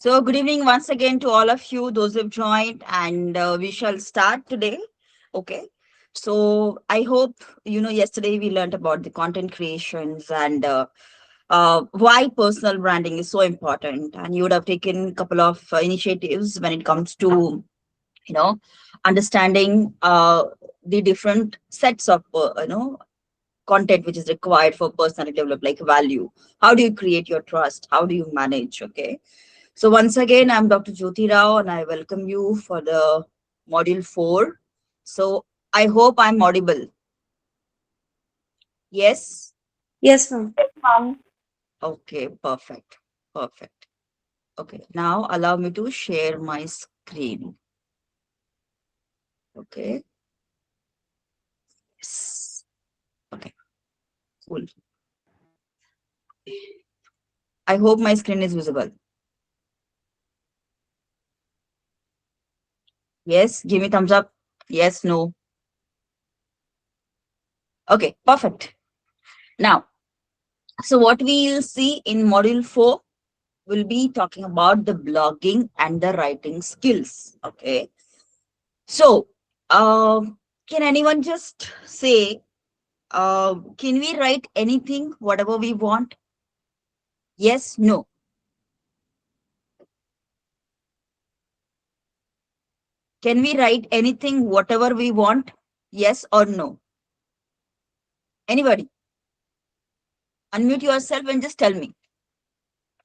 So, good evening once again to all of you, those who've joined, and we shall start today. Okay. So, I hope yesterday we learned about the content creations and why personal branding is so important, and you would have taken a couple of initiatives when it comes to you know understanding the different sets of content which is required for personality develop, like value. How do you create your trust? How do you manage? Okay, so once again, I'm Dr. Jyoti Rao and I welcome you for the module 4. So I hope I'm audible. Yes? Yes, ma'am. Okay, perfect. Perfect. Okay, now allow me to share my screen. Okay. Yes. Okay, cool. I hope my screen is visible. Yes, give me thumbs up. Yes, no. Okay, perfect. Now, so what we'll see in module 4 will be talking about the blogging and the writing skills. Okay. So, can anyone just say, can we write anything, whatever we want? Yes, no. Can we write anything, whatever we want? Yes or no? Anybody? Unmute yourself and just tell me.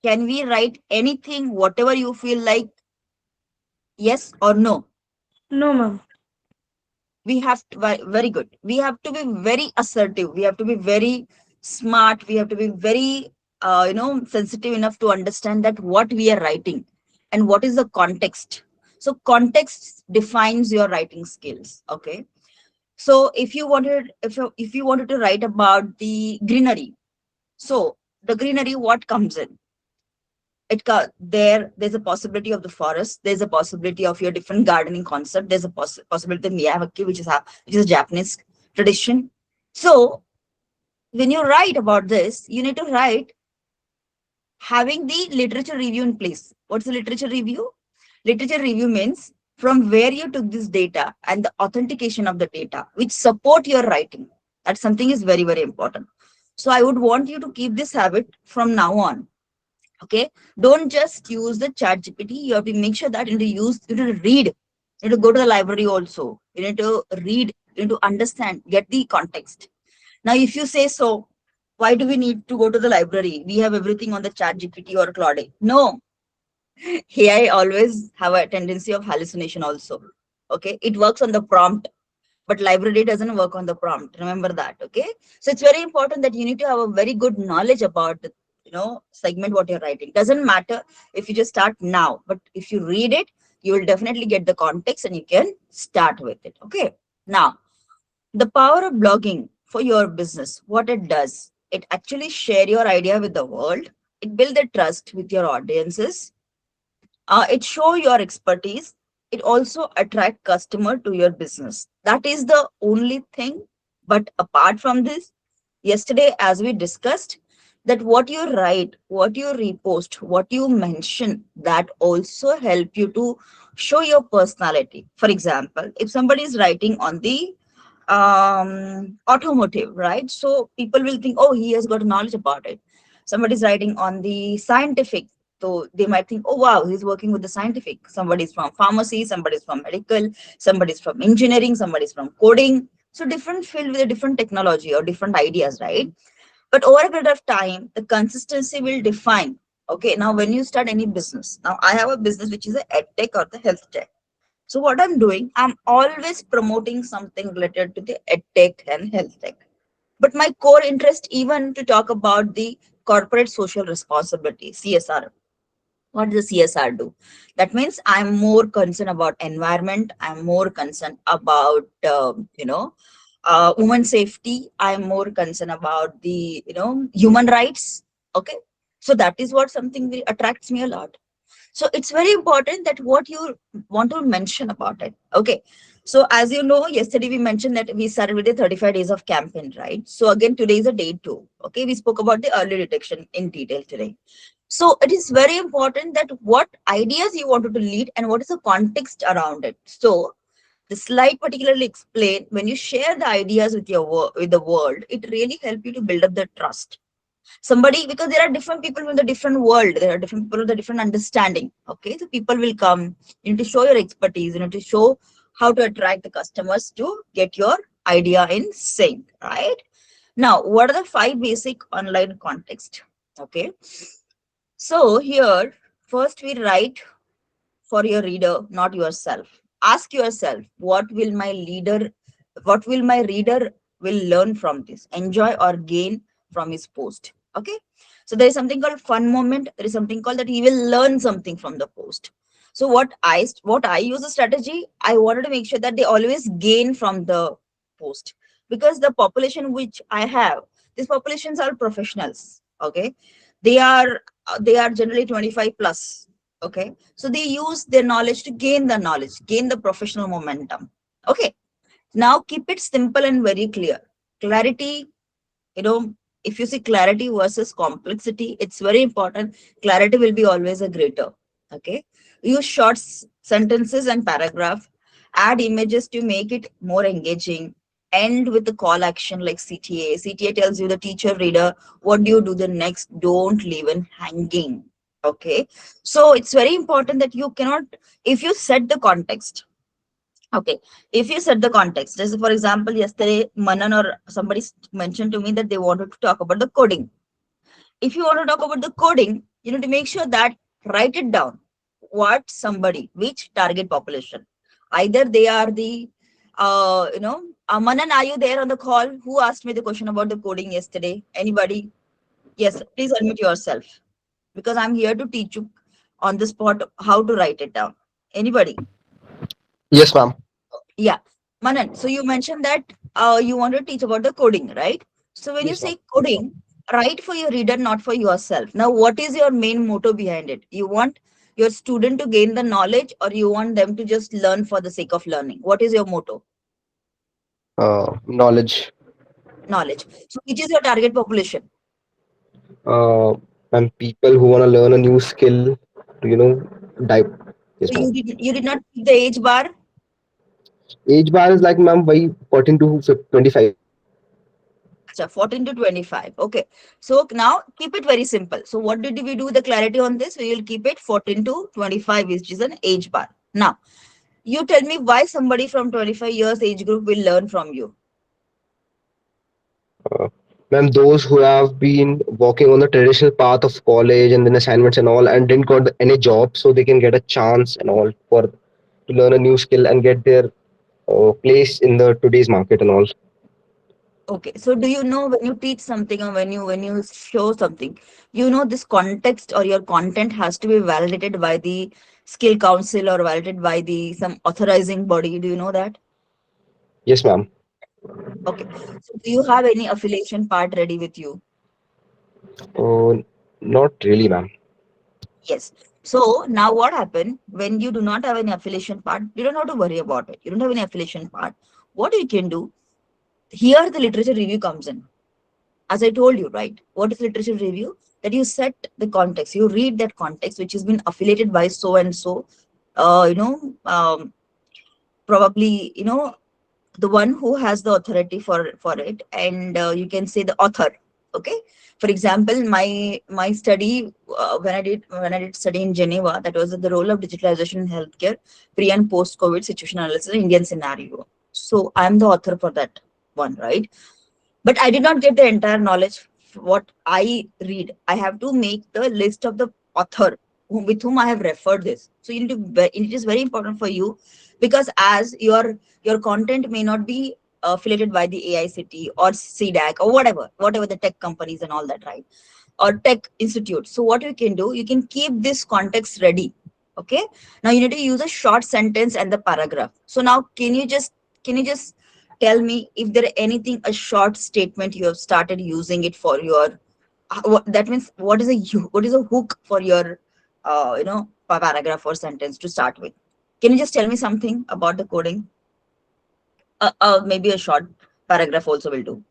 Can we write anything, whatever you feel like? Yes or no? No, ma'am. We have to, very good. We have to be very assertive. We have to be very smart. We have to be very sensitive enough to understand that what we are writing and what is the context. So context defines your writing skills. Okay, so if you wanted to write about the greenery, so the greenery, what comes in there's a possibility of the forest, there's a possibility of your different gardening concept, there's a possibility of miyawaki, which is a Japanese tradition. So when you write about this, you need to write having the literature review in place. What's the literature review? Literature review means from where you took this data and the authentication of the data which support your writing. That something is very, very important. So I would want you to keep this habit from now on. Okay, don't just use the chat gpt. You have to make sure that you need to read, you need to go to the library also, you need to read, you need to understand, get the context. Now if you say, so why do we need to go to the library? We have everything on the chat gpt or claude. No, AI always have a tendency of hallucination also. Okay, it works on the prompt, but library doesn't work on the prompt. Remember that. Okay, so it's very important that you need to have a very good knowledge about the segment what you're writing. Doesn't matter if you just start now, but if you read it, you will definitely get the context and you can start with it. Okay, now the power of blogging for your business, what it does, it actually share your idea with the world. It build the trust with your audiences. It show your expertise. It also attract customer to your business. That is the only thing. But apart from this, yesterday as we discussed, that what you write, what you repost, what you mention, that also help you to show your personality. For example, if somebody is writing on the automotive, right, so people will think, oh, he has got knowledge about it. Somebody's writing on the scientific, so they might think, oh wow, he's working with the scientific. Somebody's from pharmacy, somebody's from medical, somebody's from engineering, somebody's from coding. So different field with a different technology or different ideas, right? But over a period of time, the consistency will define. Okay, now when you start any business, now I have a business which is a ed tech or the health tech. So what I'm doing, I'm always promoting something related to the ed tech and health tech. But my core interest even to talk about the corporate social responsibility, CSR. What does CSR do? That means I'm more concerned about environment. I'm more concerned about women safety. I'm more concerned about the human rights. Okay, so that is what something that attracts me a lot. So it's very important that what you want to mention about it. Okay, so as you know, yesterday we mentioned that we started with the 35 days of campaign, right? So again, today is a day 2. Okay, we spoke about the early detection in detail today. So it is very important that what ideas you wanted to lead and what is the context around it. So the slide particularly explain when you share the ideas with with the world, it really help you to build up the trust. Somebody, because there are different people from the different world, there are different people with a different understanding. Okay, so people will come. You need to show your expertise. You need to show how to attract the customers to get your idea in sync, right? Now, what are the five basic online context? Okay, so here first we write for your reader, not yourself. Ask yourself, what will my reader will learn from this, enjoy or gain from his post. Okay. So there is something called fun moment. There is something called that he will learn something from the post. So what I use a strategy, I wanted to make sure that they always gain from the post, because the population which I have, these populations are professionals. Okay. They are generally 25 plus. Okay, so they use their knowledge to gain the knowledge, gain the professional momentum. Okay, now keep it simple and very clear. Clarity, you know, if you see clarity versus complexity, it's very important. Clarity will be always a greater. Okay, use short sentences and paragraph, add images to make it more engaging, end with the call action like CTA. CTA tells you, the teacher reader, what do you do the next? Don't leave it hanging. Okay, so it's very important that you cannot, if you set the context. Okay, if you set the context, as for example, yesterday Manan or somebody mentioned to me that they wanted to talk about the coding. If you want to talk about the coding, you need to make sure that write it down. What somebody, which target population? Either they are the, Manan, are you there on the call? Who asked me the question about the coding yesterday? Anybody? Yes, please unmute yourself, because I'm here to teach you on the spot how to write it down. Anybody? Yes, ma'am. Yeah. Manan, so you mentioned that you want to teach about the coding, right? So when you Yes, ma'am. say coding, write for your reader, not for yourself. Now, what is your main motto behind it? You want your student to gain the knowledge, or you want them to just learn for the sake of learning? What is your motto? Knowledge. Knowledge. So which is your target population? And people who want to learn a new skill, to, dive. Yes, So ma'am. you did not keep the age bar. Age bar is like, ma'am, why 14 to 25. Acha, 14 to 25. Okay. So now keep it very simple. So what did we do the clarity on this? We will keep it 14 to 25, which is an age bar. Now, you tell me why somebody from 25 years age group will learn from you. Uh, Ma'am, those who have been walking on the traditional path of college and then assignments and all and didn't got any job, so they can get a chance and all for to learn a new skill and get their place in the today's market and all. Okay. So do you know when you teach something or when you show something, you know this context or your content has to be validated by the skill council or validated by the some authorizing body. Do you know that? Yes, ma'am. Okay. So do you have any affiliation part ready with you? Uh, Not really, ma'am. Yes. So now what happened when you do not have any affiliation part, you don't have to worry about it. You don't have any affiliation part. What you can do, here the literature review comes in. As I told you, right? What is literature review? That you set the context, you read that context, which has been affiliated by so and so, uh, you know, um, probably, the one who has the authority for it, and you can say the author. Okay. For example, my study, when I did study in Geneva, that was the role of digitalization in healthcare, pre and post COVID situation analysis in Indian scenario. So I'm the author for that one, right? But I did not get the entire knowledge. What I read, I have to make the list of the author with whom I have referred this. So you need to it is very important for you, because as your content may not be affiliated by the AICT or CDAC or whatever the tech companies and all that, right? Or tech institute. So what you can do, you can keep this context ready. Okay. Now you need to use a short sentence and the paragraph. So now can you just tell me if there anything, a short statement you have started using it for your that means what is a hook for your paragraph or sentence to start with. Can you just tell me something about the coding? Maybe a short paragraph also will do.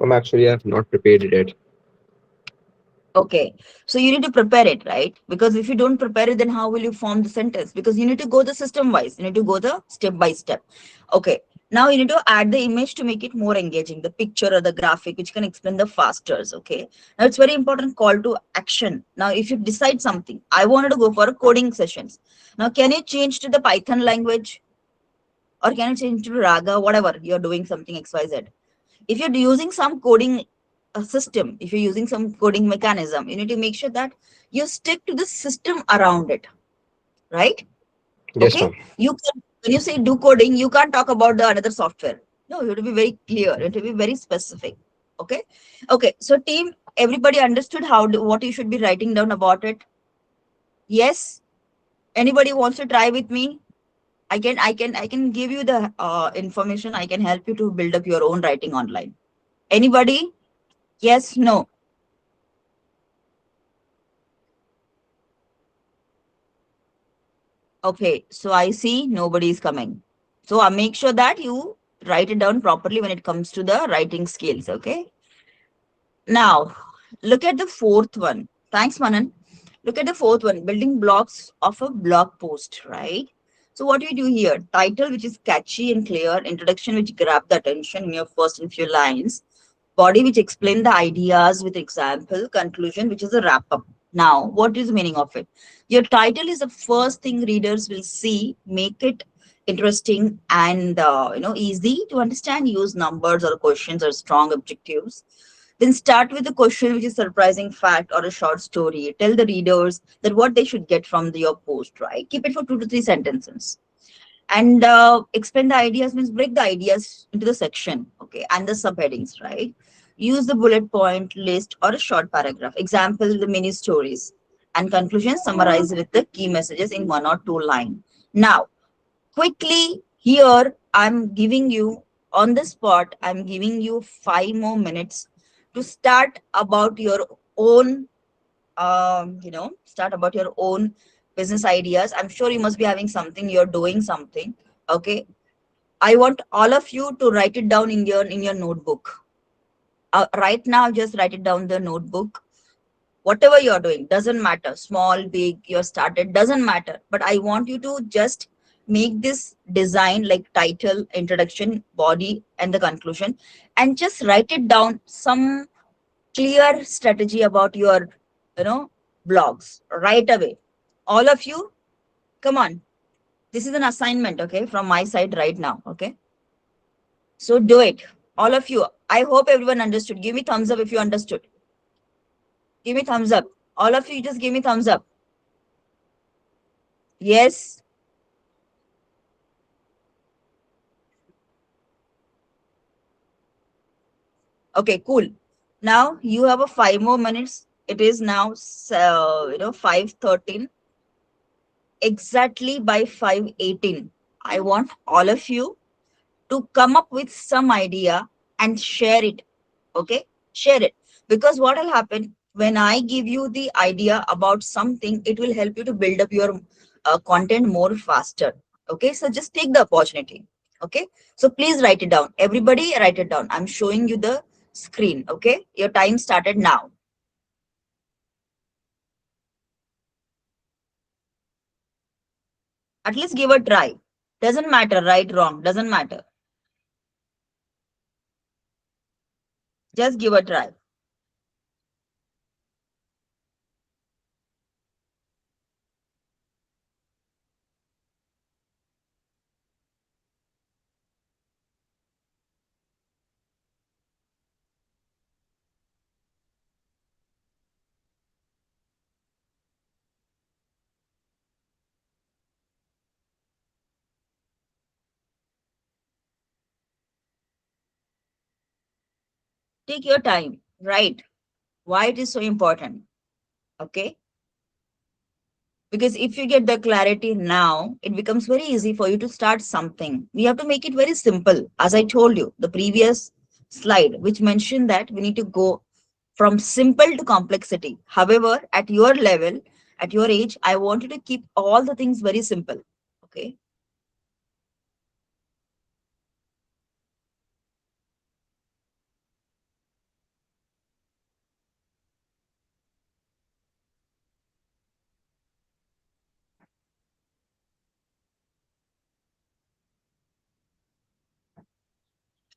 I'm actually I have not prepared it yet. Okay. So you need to prepare it, right? Because if you don't prepare it, then how will you form the sentence? Because you need to go the system wise. You need to go the step by step. Okay. Now you need to add the image to make it more engaging, the picture or the graphic, which can explain the fasters. Okay. Now it's very important call to action. Now, if you decide something, I wanted to go for a coding sessions. Now, can you change to the Python language or can you change to Raga, whatever you're doing something XYZ? If you're using some coding system, if you're using some coding mechanism, you need to make sure that you stick to the system around it, right? Yes, Okay. ma'am. You can, when you say do coding, you can't talk about the another software. No, you have to be very clear. You have to be very specific. Okay. Okay. So team, everybody understood what you should be writing down about it. Yes. Anybody wants to try with me? I can give you the information. I can help you to build up your own writing online. Anybody? Yes, no. Okay, so I see nobody is coming. So I make sure that you write it down properly when it comes to the writing skills. Okay. Now, look at the fourth one. Thanks, Manan. Look at the fourth one, building blocks of a blog post, right? So what do you do here? Title, which is catchy and clear, introduction, which grab the attention in your first and few lines, body, which explain the ideas with example, conclusion, which is a wrap up. Now, what is the meaning of it? Your title is the first thing readers will see. Make it interesting and easy to understand. Use numbers or questions or strong objectives. Then start with a question which is surprising fact or a short story. Tell the readers that what they should get from your post, right? Keep it for 2 to 3 sentences. And explain the ideas means break the ideas into the section, okay, and the subheadings, right? Use the bullet point list or a short paragraph. Example, the mini stories. And conclusion, summarize with the key messages in 1 or 2 lines. Now, quickly here, I'm giving you on the spot, I'm giving you 5 more minutes to start about your own start about your own business ideas. I'm sure you must be having something, you're doing something. Okay. I want all of you to write it down in your notebook. Right now, just write it down the notebook. Whatever you're doing, doesn't matter. Small, big, you're started, doesn't matter. But I want you to just make this design like title, introduction, body, and the conclusion, and just write it down some clear strategy about your, you know, blogs right away. All of you, come on. This is an assignment, okay, from my side right now. Okay. So do it. All of you. I hope everyone understood. Give me thumbs up if you understood. Give me thumbs up. All of you just give me thumbs up. Yes. Okay, cool. Now you have a 5 more minutes. It is now 5:13. Exactly by 5:18. I want all of you to come up with some idea and share it. Okay, share it, because what will happen when I give you the idea about something, it will help you to build up your content more faster. Okay, so just take the opportunity. Okay, so please write it down. Everybody write it down. I'm showing you the screen. Okay, your time started now. At least give a try. Doesn't matter, right, wrong, doesn't matter. Just give a try. Take your time. Right. Why it is so important? Okay, because if you get the clarity now, it becomes very easy for you to start something. We have to make it very simple, as I told you the previous slide, which mentioned that we need to go from simple to complexity. However, at your level, at your age, I want you to keep all the things very simple. Okay.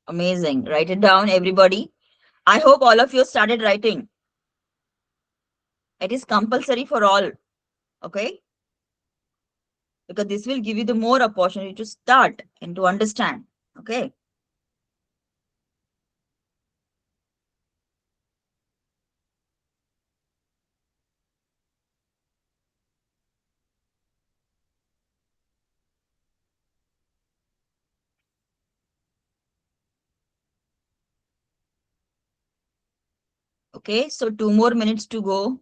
Amazing. Write it down, everybody. I hope all of you started writing. It is compulsory for all. Okay. Because this will give you the more opportunity to start and to understand. Okay. Okay. So 2 more minutes to go.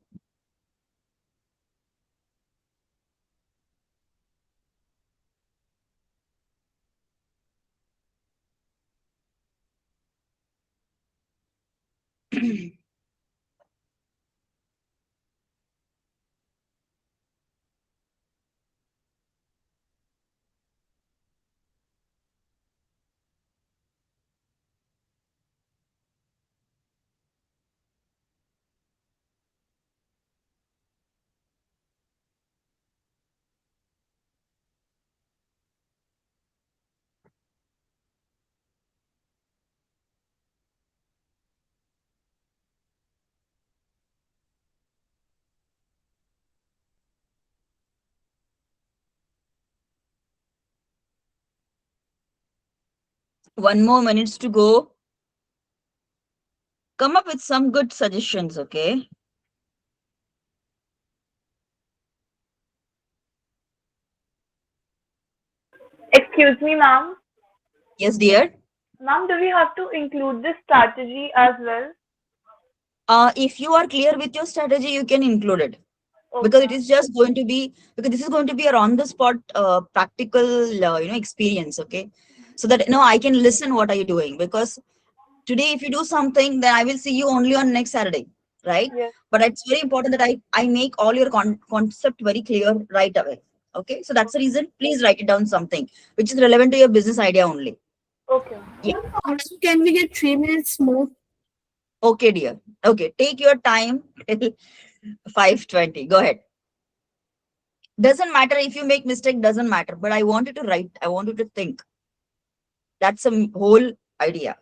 One more minutes to go. Come up with some good suggestions. Okay. Excuse me, ma'am. Yes, dear. Ma'am, do we have to include this strategy as well? If you are clear with your strategy, you can include it because it Okay. is just going to be because this is going to be a on the spot practical experience. Okay, so that I can listen what are you doing because today if you do something then I will see you only on next Saturday, right? Yes. But it's very important that I make all your concept very clear right away. Okay, so that's the reason. Please write it down something which is relevant to your business idea only. Okay. Yeah. Also, can we get 3 minutes more? Okay, dear. Okay, take your time till 5:20. Go ahead. Doesn't matter if you make mistake, doesn't matter. But I want you to write. I want you to think. That's a whole idea.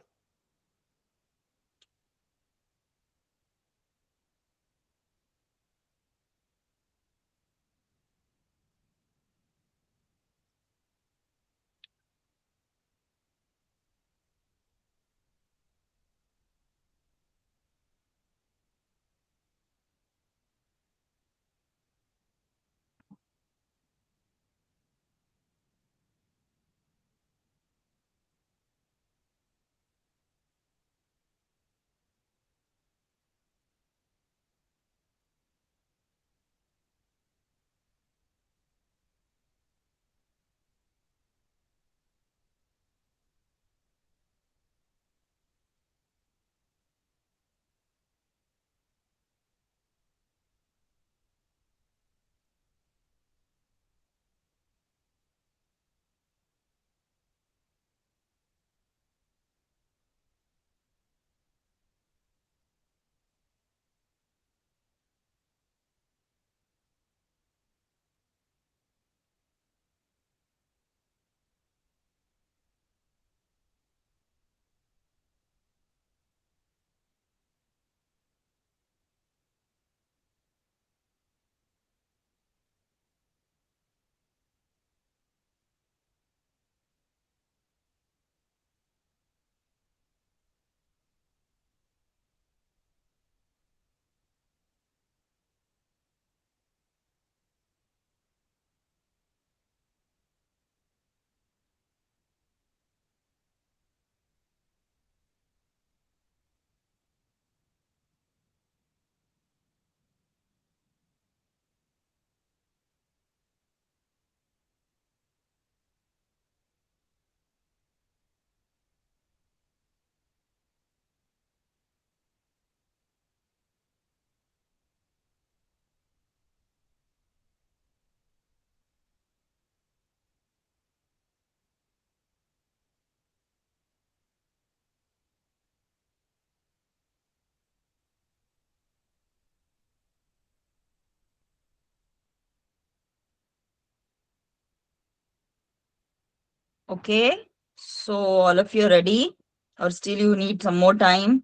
Okay. So all of you ready? or still you need some more time?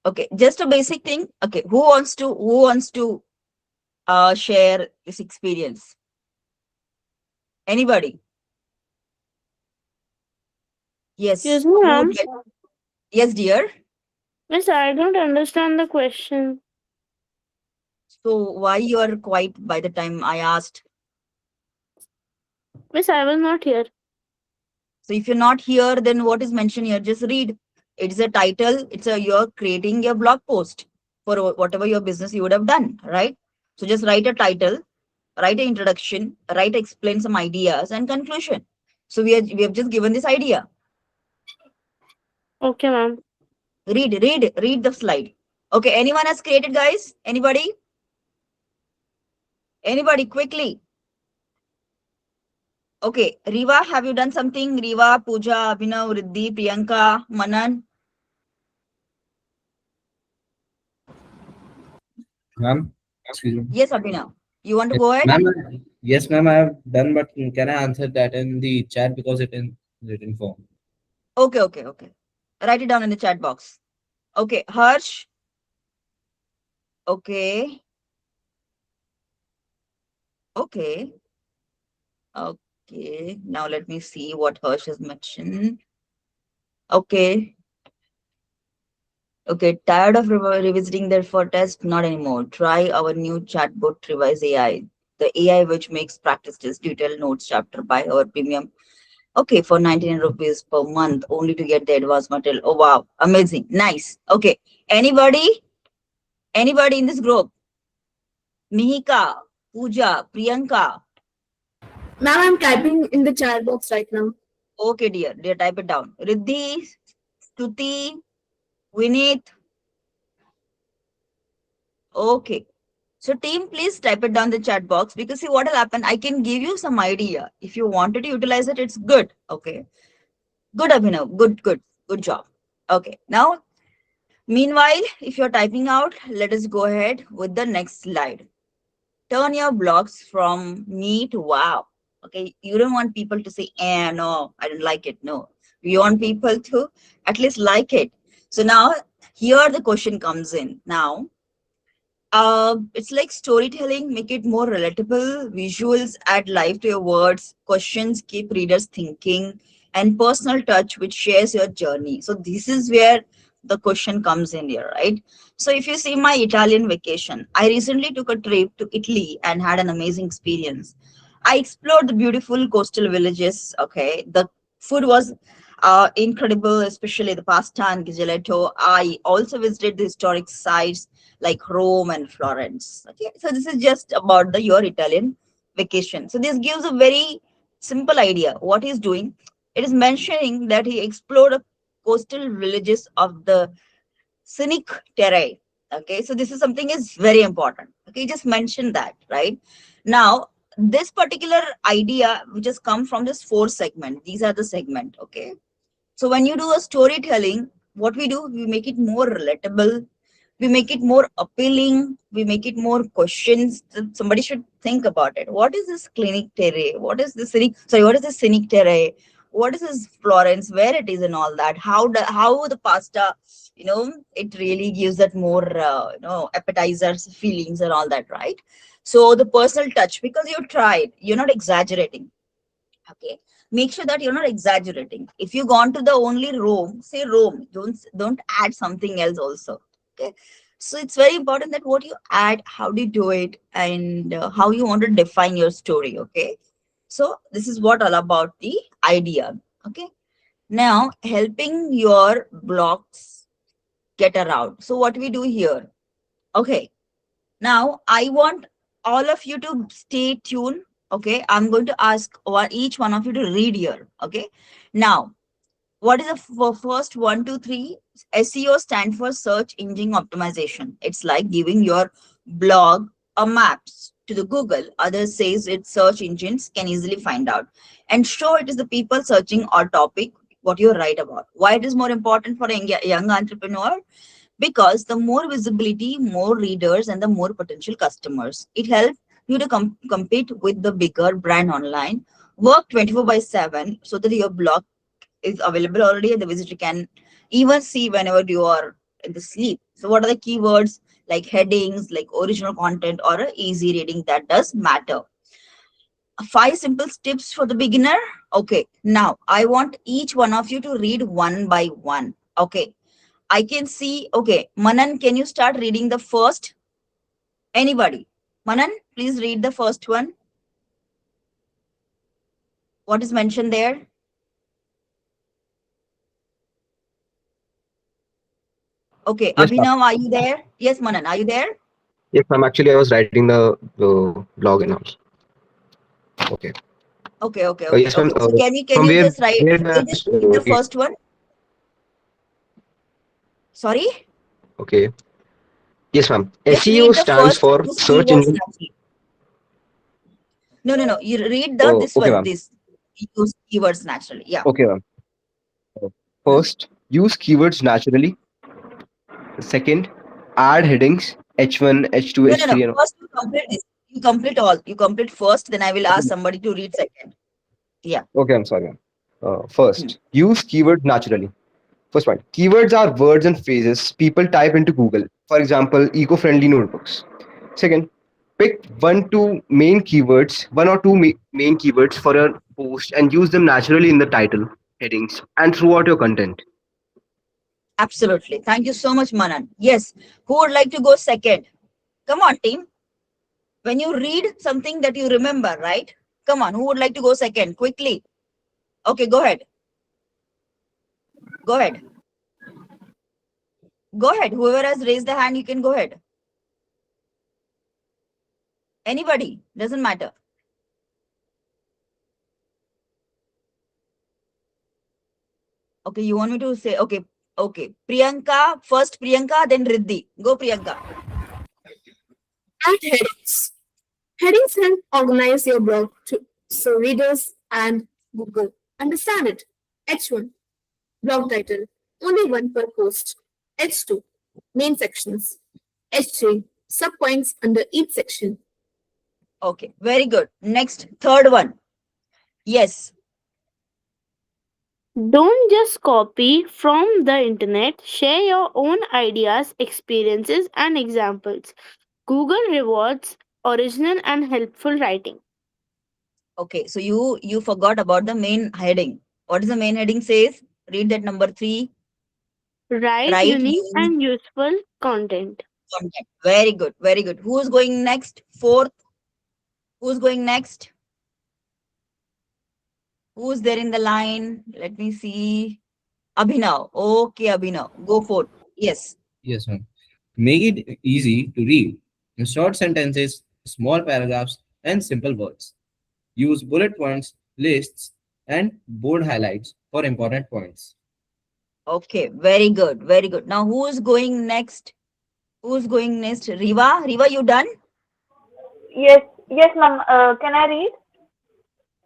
Okay, just a basic thing. Okay, who wants to share this experience? Anybody? Excuse Yes. me, Who ma'am. would like? Yes, dear. Miss, I don't understand the question. So why you are quiet by the time I asked? Miss, I was not here. So if you're not here, then what is mentioned here? Just read. It's a title. You're creating your blog post for whatever your business you would have done, right? So just write a title, write an introduction, write explain some ideas and conclusion. So we have just given this idea. Okay, ma'am. Read the slide. Okay, anyone has created, guys? Anybody? Anybody quickly? Okay, Riva, have you done something? Riva, Pooja, Abhinav, Riddhi, Priyanka, Manan. Ma'am, excuse me. Yes, Abhinav. You want to Yes, go ahead? ma'am, yes, ma'am, I have done, but can I answer that in the chat because it in written form? Okay. Write it down in the chat box. Okay, Harsh. Okay, okay, okay. Now let me see what Harsh has mentioned. Okay, okay. Tired of revisiting their for test? Not anymore. Try our new chatbot, Revise AI. The AI which makes practice test detailed notes chapter by our premium. Okay, for 99 rupees per month, only to get the advanced material. Oh wow, amazing, nice. Okay, anybody? Anybody in this group? Mihika, Pooja, Priyanka. Ma'am, I'm typing in the chat box right now. Okay, dear, type it down. Riddhi, Stuti, Vinith. Okay. So, team, please type it down the chat box because see what will happen. I can give you some idea. If you wanted to utilize it, it's good. Okay. Good, Abhinav. Good job. Okay. Now, meanwhile, if you're typing out, let us go ahead with the next slide. Turn your blogs from me to wow. Okay. You don't want people to say, no, I don't like it. No. You want people to at least like it. So now here the question comes in. Now, it's like storytelling, make it more relatable, visuals add life to your words, questions keep readers thinking, and personal touch which shares your journey. So this is where the question comes in here, right? So if you see my Italian vacation, I recently took a trip to Italy and had an amazing experience. I explored the beautiful coastal villages. Okay, the food was incredible, especially the pasta and gelato. I also visited the historic sites like Rome and Florence. Okay, so this is just about the your Italian vacation. So this gives a very simple idea what he's doing. It is mentioning that he explored a coastal villages of the scenic terrain. Okay, so this is something is very important. Okay, just mention that, right? Now this particular idea which has come from this four segment, these are the segment. Okay, so when you do a storytelling, what we do, we make it more relatable, we make it more appealing, we make it more questions. Somebody should think about it. What is this clinic terrae? What is this scenic? Sorry, what is this scenic terrae? What is this Florence? Where it is and all that? How the pasta? It really gives that more appetizers feelings and all that, right? So the personal touch because you tried, you're not exaggerating. Okay, make sure that you're not exaggerating. If you gone to the only Rome, say Rome, don't add something else also. Okay, so it's very important that what you add, how do you do it, and how you want to define your story. Okay, so this is what all about the idea. Okay, now helping your blocks get around. So what we do here. Okay, now, I want all of you to stay tuned. Okay, I'm going to ask each one of you to read here. Okay, now, what is the first one, two, three? SEO stand for search engine optimization. It's like giving your blog a maps to the Google. Others says it search engines can easily find out and show it is the people searching our topic what you write about. Why it is more important for a young entrepreneur? Because the more visibility, more readers, and the more potential customers. It helps you to compete with the bigger brand online. Work 24 by 7 so that your blog is available already, and the visitor can even see whenever you are in the sleep. So what are the keywords? Like headings, like original content, or a easy reading, that does matter. 5 simple tips for the beginner. Okay, now I want each one of you to read one by one. Okay, I can see. Okay, Manan, can you start reading the first? Anybody? Manan, please read the first one. What is mentioned there? Okay, Yes, ma'am. Abhinav, are you there? Yes, Manan, are you there? Yes, ma'am. Actually, I was writing the blog in house. Okay. Okay, okay, Yes, okay, ma'am. okay. So can From you where just write? where do Can you I just read the read? first one? Sorry, Okay. Yes, ma'am. just SEO read the stands first. for Use search keywords engine. naturally. No, no, no. You read the Oh, this okay, one. ma'am. This use keywords naturally. Yeah. Okay, ma'am. Hmm. First, use keywords naturally. Second, add headings H1, H2, No, no, no. H3, and First, you complete this. You complete all. You complete first. Then I will okay, ask somebody to read second. Yeah. okay, I'm sorry, ma'am. Hmm. First, use keywords naturally. First point, keywords are words and phrases people type into Google. For example, eco-friendly notebooks. Second, pick one or two main keywords for your post and use them naturally in the title, headings, and throughout your content. Absolutely. Thank you so much, Manan. Yes. Who would like to go second? Come on, team. When you read something that you remember, right? Come on. Who would like to go second? Quickly. Okay, go ahead. Go ahead. Go ahead. Whoever has raised the hand, you can go ahead. Anybody. Doesn't matter. Okay, you want me to say, okay, okay. Priyanka, first Priyanka, then Riddhi. Go, Priyanka. Add headings. Headings help organize your blog so readers and Google understand it. H1, blog title, only one per post. H2, main sections. H3, subpoints under each section. Okay, very good. Next, third one. Yes. Don't just copy from the internet, share your own ideas, experiences, and examples. Google rewards original and helpful writing. Okay, so you forgot about the main heading. What is the main heading says? Read that number 3. Write Write unique unique and useful content. content. Very good, very good. Who is going next? Fourth. Who's going next? Who's there in the line? Let me see. Abhinav. Okay, Abhinav. Go for it. Yes. Yes, ma'am. Make it easy to read. Short sentences, small paragraphs, and simple words. Use bullet points, lists, and bold highlights for important points. Okay, very good, very good. Now who's going next? Who's going next? Riva? Riva, you done? Yes, yes, ma'am. Can I read?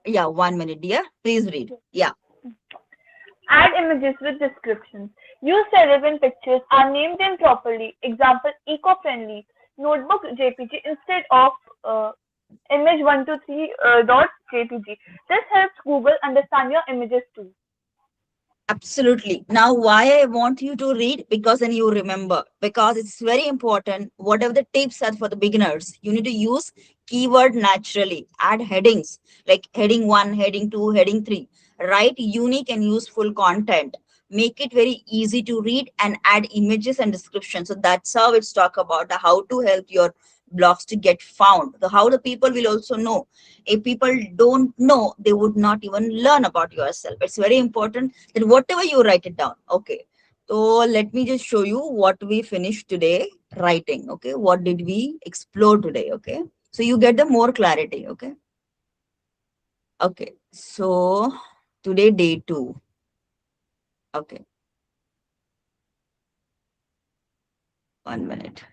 Yeah, 1 minute, dear. Please read. Yeah. Add images with descriptions. Use relevant pictures and name them properly. Example, eco-friendly notebook JPG instead of image 123 dot JPG. This helps Google understand your images too. Absolutely. Now, why I want you to read? Because then you remember. Because it's very important. Whatever the tips are for the beginners, you need to use keyword naturally. Add headings like heading 1, heading 2, heading 3. Write unique and useful content. Make it very easy to read and add images and description. So that's how it's talk about how to help your blogs to get found. How the people will also know. If people don't know, they would not even learn about yourself. It's very important that whatever you write it down. Okay, so let me just show you what we finished today writing. Okay, what did we explore today? Okay, so you get the more clarity. Okay. Okay, so today day 2. Okay, 1 minute.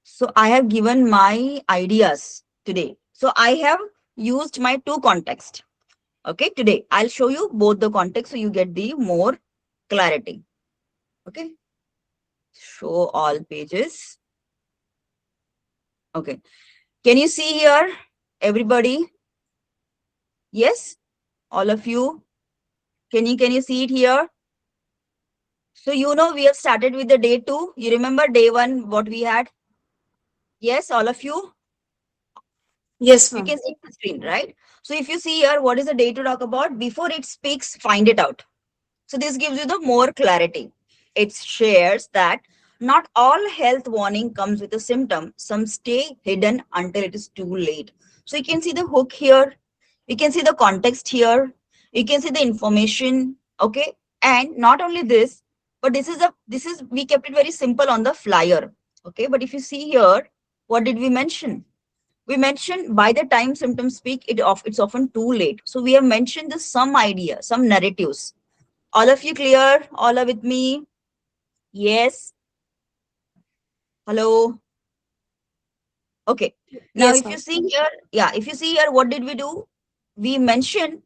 So I have given my ideas today. So I have used my 2 context. Okay, today I'll show you both the context so you get the more clarity. Okay, show all pages. Okay, can you see here, everybody? Yes. All of you, can you see it here? So we have started with the day 2. You remember day 1 what we had? Yes, all of you. Yes, You ma'am. can see the screen, right? So if you see here, what is the day to talk about? Before it speaks, find it out. So this gives you the more clarity. It shares that not all health warning comes with a symptom. Some stay hidden until it is too late. So you can see the hook here. You can see the context here. You can see the information. Okay. And not only this, but this is we kept it very simple on the flyer. Okay. But if you see here, what did we mention? We mentioned by the time symptoms speak, it's often too late. So we have mentioned the some idea, some narratives. All of you clear? All are with me? Yes. Hello. Okay. Now, Yes, if you ma'am. see here, yeah, if you see here, what did we do? We mentioned,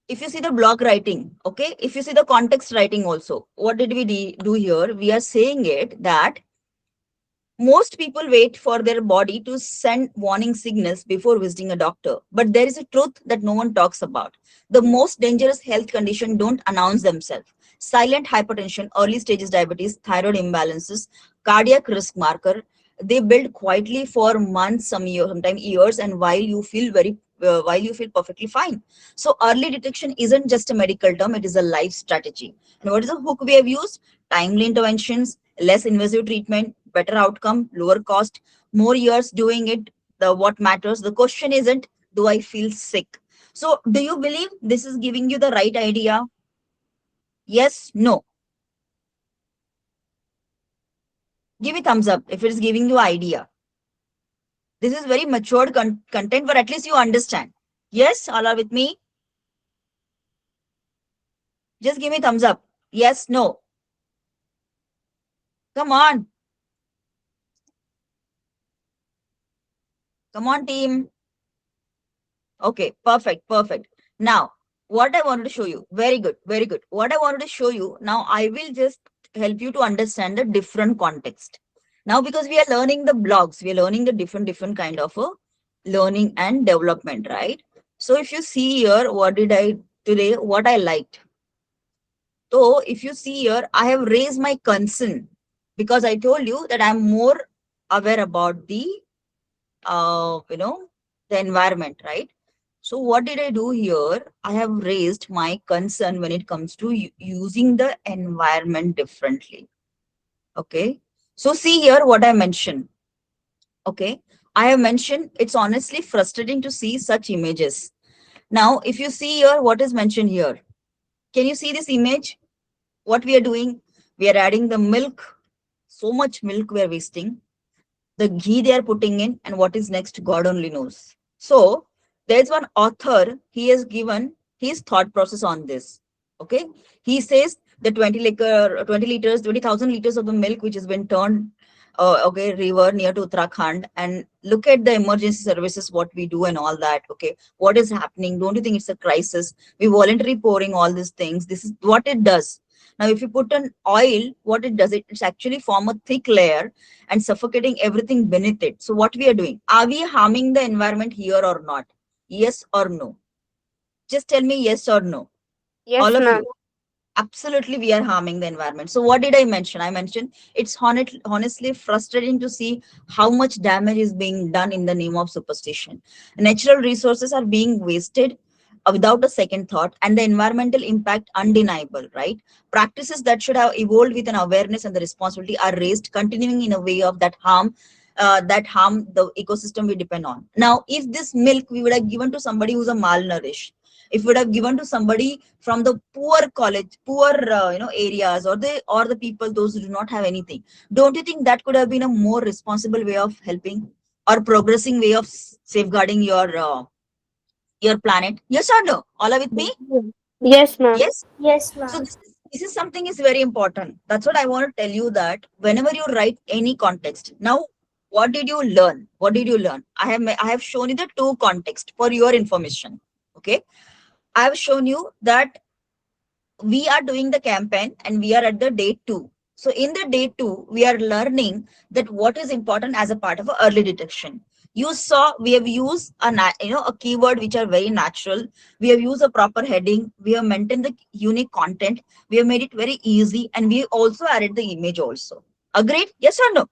if you see the blog writing, okay, if you see the context writing also, what did we do here? We are saying it that most people wait for their body to send warning signals before visiting a doctor. But there is a truth that no one talks about. The most dangerous health conditions don't announce themselves. Silent hypertension, early stages diabetes, thyroid imbalances, cardiac risk marker, they build quietly for months, some years, sometimes years, and while you feel perfectly fine. So early detection isn't just a medical term, it is a life strategy. And what is the hook we have used? Timely interventions, less invasive treatment, better outcome, lower cost, more years doing it. The what matters. The question isn't, do I feel sick? So do you believe this is giving you the right idea? Yes, no. Give me thumbs up if it is giving you idea. This is very matured content, but at least you understand. Yes, all are with me. Just give me thumbs up. Yes, no. Come on. Come on, team. Okay, perfect, perfect. Now, what I wanted to show you, very good, very good. What I wanted to show you, now I will just help you to understand the different context. Now, because we are learning the blogs, we are learning the different kind of learning and development, right? So if you see here, what did I today, what I liked. So if you see here, I have raised my concern because I told you that I'm more aware about the uh, you know, the environment, right? So what did I do here? I have raised my concern when it comes to using the environment differently. Okay. So see here what I mentioned. Okay. I have mentioned it's honestly frustrating to see such images. Now, if you see here what is mentioned here, can you see this image? What we are doing? We are adding the milk. So much milk we are wasting, the ghee they are putting in, and what is next, God only knows. So there's one author, he has given his thought process on this. Okay. He says the 20 liters, 20,000 liters of the milk which has been turned, okay, river near to Uttarakhand, and look at the emergency services, what we do and all that. Okay. What is happening? Don't you think it's a crisis? We voluntarily pouring all these things. This is what it does. Now, if you put an oil, what it does, it's actually form a thick layer and suffocating everything beneath it. So what we are doing? Are we harming the environment here or not? Yes or no? Just tell me yes or no. All Yes, of ma'am. you. Absolutely, we are harming the environment. So what did I mention? I mentioned it's honestly frustrating to see how much damage is being done in the name of superstition. Natural resources are being wasted without a second thought, and the environmental impact undeniable, right? Practices that should have evolved with an awareness and the responsibility are raised, continuing in a way of that harm the ecosystem we depend on. Now, if this milk we would have given to somebody who's a malnourished, if we would have given to somebody from the poor areas, or the people those who do not have anything, don't you think that could have been a more responsible way of helping or progressing way of safeguarding your planet? Yes or no? All are with me? Yes, ma'am. Yes. So this is something is very important. That's what I want to tell you, that whenever you write any context. Now, what did you learn? What did you learn? I have shown you the two context for your information. Okay. I have shown you that we are doing the campaign and we are at the day 2. So in the day 2, we are learning that what is important as a part of early detection. You saw we have used a keyword which are very natural. We have used a proper heading. We have maintained the unique content. We have made it very easy, and we also added the image also. Agreed? Yes or no?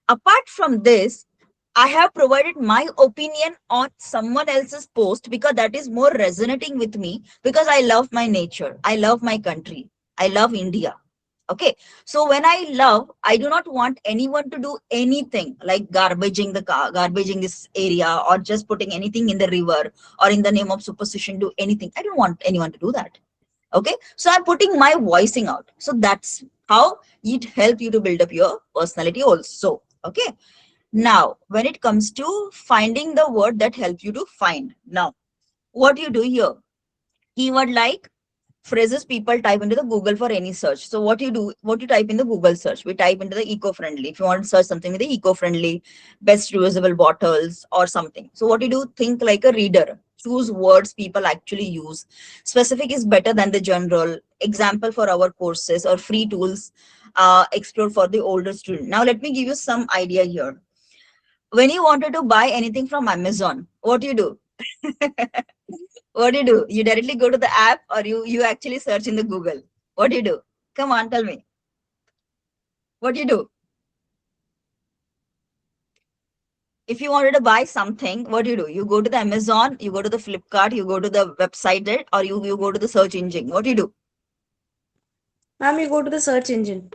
Apart from this, I have provided my opinion on someone else's post because that is more resonating with me, because I love my nature. I love my country. I love India. Okay. So when I love, I do not want anyone to do anything like garbaging the car, garbaging this area, or just putting anything in the river, or in the name of superstition, do anything. I don't want anyone to do that. Okay. So I'm putting my voicing out. So that's how it help you to build up your personality also. Okay. Now, when it comes to finding the word that helps you to find, now, what you do here, keyword like phrases people type into the Google for any search. So what you do, what you type in the Google search, we type into the eco-friendly. If you want to search something with the eco-friendly, best reusable bottles or something. So what you do, think like a reader. Choose words people actually use. Specific is better than the general. Example for our courses or free tools. Explore for the older student. Now let me give you some idea here. When you wanted to buy anything from Amazon, what do you do? What do you do? You directly go to the app, or you actually search in the Google? What do you do? Come on, tell me. What do you do? If you wanted to buy something, what do? You go to the Amazon, you go to the Flipkart, you go to the website there, or you go to the search engine. What do you do? Ma'am, you go to the search engine.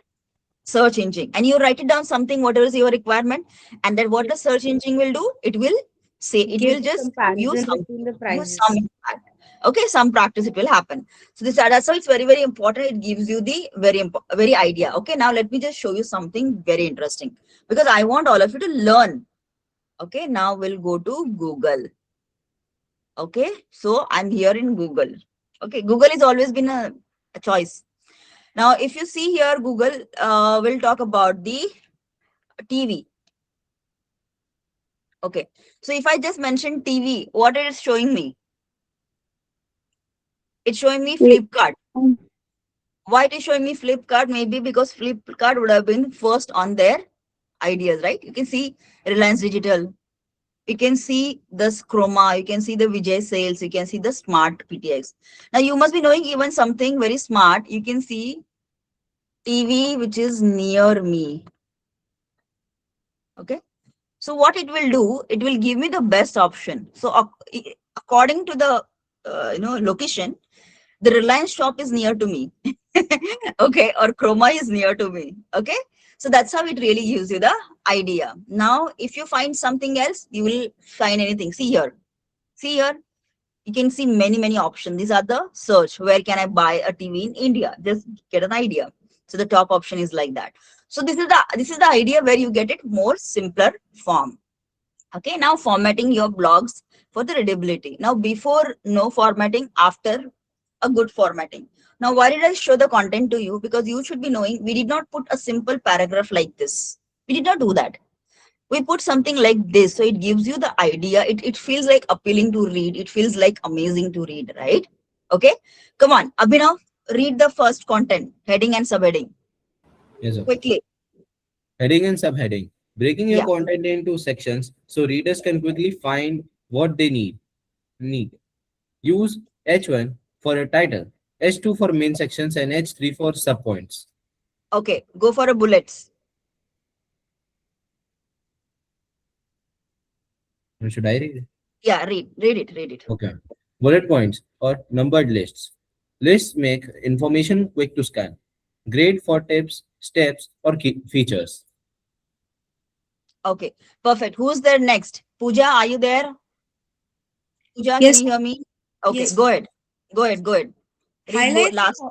Search engine, and you write it down something, whatever is your requirement, and then what the search engine will do, it will say, it will Give the just give you comparison some, between the some prices. impact. Okay, some practice it will happen. So this, that's why it's very, very important. It gives you the very idea. Okay, now let me just show you something very interesting, because I want all of you to learn. Okay, now we'll go to Google. Okay, so I'm here in Google. Okay, Google has always been a choice. Now if you see here, Google will talk about the TV. Okay. So if I just mention TV, what it is showing me? It's showing me Flipkart. Why it is showing me Flipkart? Maybe because Flipkart would have been first on their ideas, right? You can see Reliance Digital. You can see the Chroma. You can see the Vijay sales. You can see the smart PTX. Now you must be knowing even something very smart. You can see TV, which is near me. Okay. So what it will do, it will give me the best option. So according to the location, the Reliance shop is near to me. Okay, or Chroma is near to me. Okay, so that's how it really gives you the idea. Now if you find something else, you will find anything. See here, you can see many options. These are the search, where can I buy a TV in India, just get an idea. So the top option is like that. So this is the idea, where you get it more simpler form. Okay, now formatting your blogs for the readability. Now before no formatting, after a good formatting. Now why did I show the content to you? Because you should be knowing, we did not put a simple paragraph like this. We did not do that. We put something like this, so it gives you the idea. It feels like appealing to read. It feels like amazing to read, right? Okay, come on, Abhinav, read the first content, heading and subheading, Yes, sir. quickly. Heading and subheading. Breaking your Yeah. content into sections so readers can quickly find what they need. Use H1 for a title, H2 for main sections, and H3 for subpoints. Okay, go for a bullets. Should I read? Yeah, read it. Okay. Bullet points or numbered lists. Lists make information quick to scan. Great for tips, steps, or key features. Okay, perfect. Who's there next? Pooja, are you there? Pooja, can Yes, you hear me? Okay, yes. go ahead. Go ahead. Read Highlight last.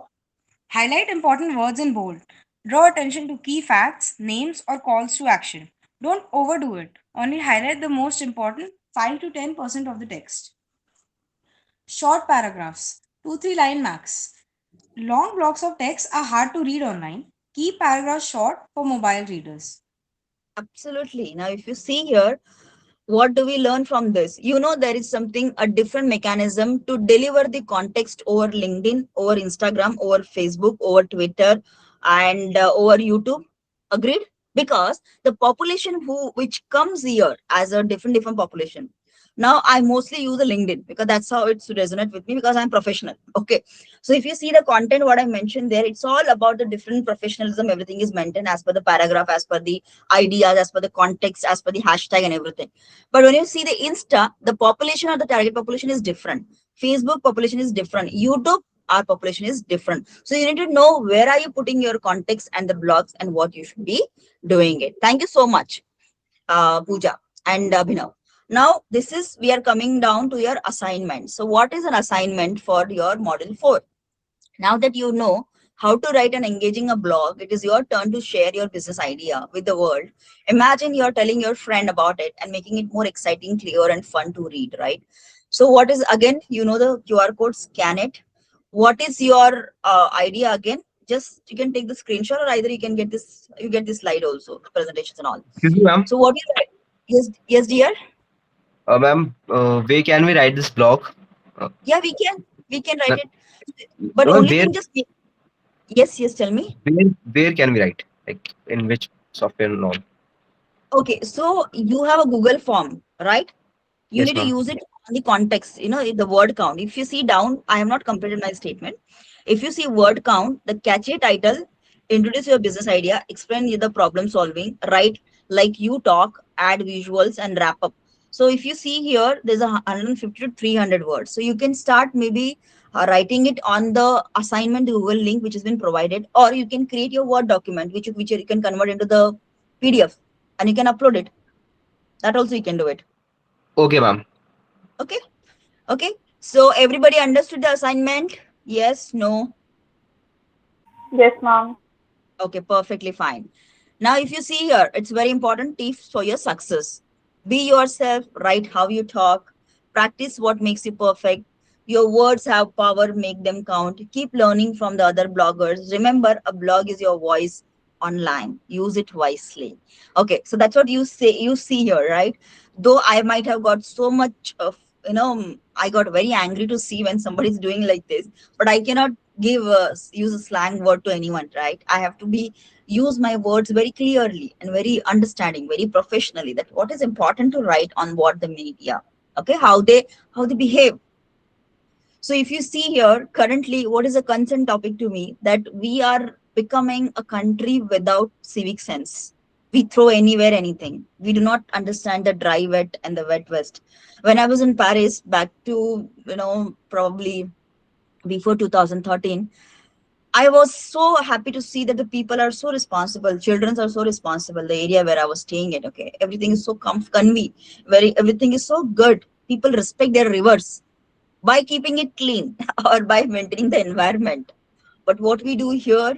highlight important words in bold. Draw attention to key facts, names, or calls to action. Don't overdo it. Only highlight the most important 5 to 10% of the text. Short paragraphs, 2-3 line max. Long blocks of text are hard to read online. Keep paragraphs short for mobile readers. Absolutely. Now, if you see here, what do we learn from this? There is something, a different mechanism to deliver the context over LinkedIn, over Instagram, over Facebook, over Twitter, and over YouTube. Agreed? because the population who which comes here as a different population. Now I mostly use a LinkedIn because that's how it's resonate with me because I'm professional. Okay, so if you see the content what I mentioned there, it's all about the different professionalism. Everything is maintained as per the paragraph, as per the ideas, as per the context, as per the hashtag and everything. But when you see the Insta, the population or the target population is different. Facebook population is different. YouTube, our population is different. So you need to know where are you putting your context and the blogs and what you should be doing it. Thank you so much, Pooja and Abhinav. Now, this is we are coming down to your assignment. So, what is an assignment for your model 4? Now that you know how to write and engaging a blog, it is your turn to share your business idea with the world. Imagine you're telling your friend about it and making it more exciting, clear, and fun to read, right? So, what is again, you know, the QR code, scan it. What is your idea again? Just you can take the screenshot, or either you can get this, you get this slide also, presentations and all. Excuse me, ma'am. So, what is it? Yes, yes, dear. Ma'am, where can we write this blog? Uh, Yeah, we can write no, it, but no, ma'am, only thing just yes, yes. Tell me. where can we write? Like in which software and all? Okay, so you have a Google form, right? You Yes, need to ma'am. use it on the context, you know, the word count. If you see down, I have not completed my statement. If you see word count, the catchy title, introduce your business idea, explain the problem solving, write like you talk, add visuals, and wrap up. So if you see here, there's a 150 to 300 words. So you can start maybe writing it on the assignment Google link which has been provided, or you can create your Word document which you can convert into the PDF and you can upload it. That also you can do it. Okay, ma'am. Okay. Okay. So everybody understood the assignment? Yes, no. Yes, ma'am. Okay, perfectly fine. Now, if you see here, it's very important tips for your success. Be yourself, write how you talk, practice what makes you perfect. Your words have power, make them count. Keep learning from the other bloggers. Remember, a blog is your voice online. Use it wisely. Okay, so that's what you say. You see here, right? Though I might have got so much of, I got very angry to see when somebody's doing like this, but I cannot give use a slang word to anyone, right? I have to be use my words very clearly and very understanding, very professionally, that what is important to write on what the media, okay, how they behave. So if you see here currently, what is a concern topic to me, that we are becoming a country without civic sense. We throw anywhere anything. We do not understand the dry wet and the wet west. When I was in Paris back to, probably before 2013, I was so happy to see that the people are so responsible. Children are so responsible. The area where I was staying at, okay, everything is so convey, very everything is so good. People respect their rivers by keeping it clean or by maintaining the environment. But what we do here,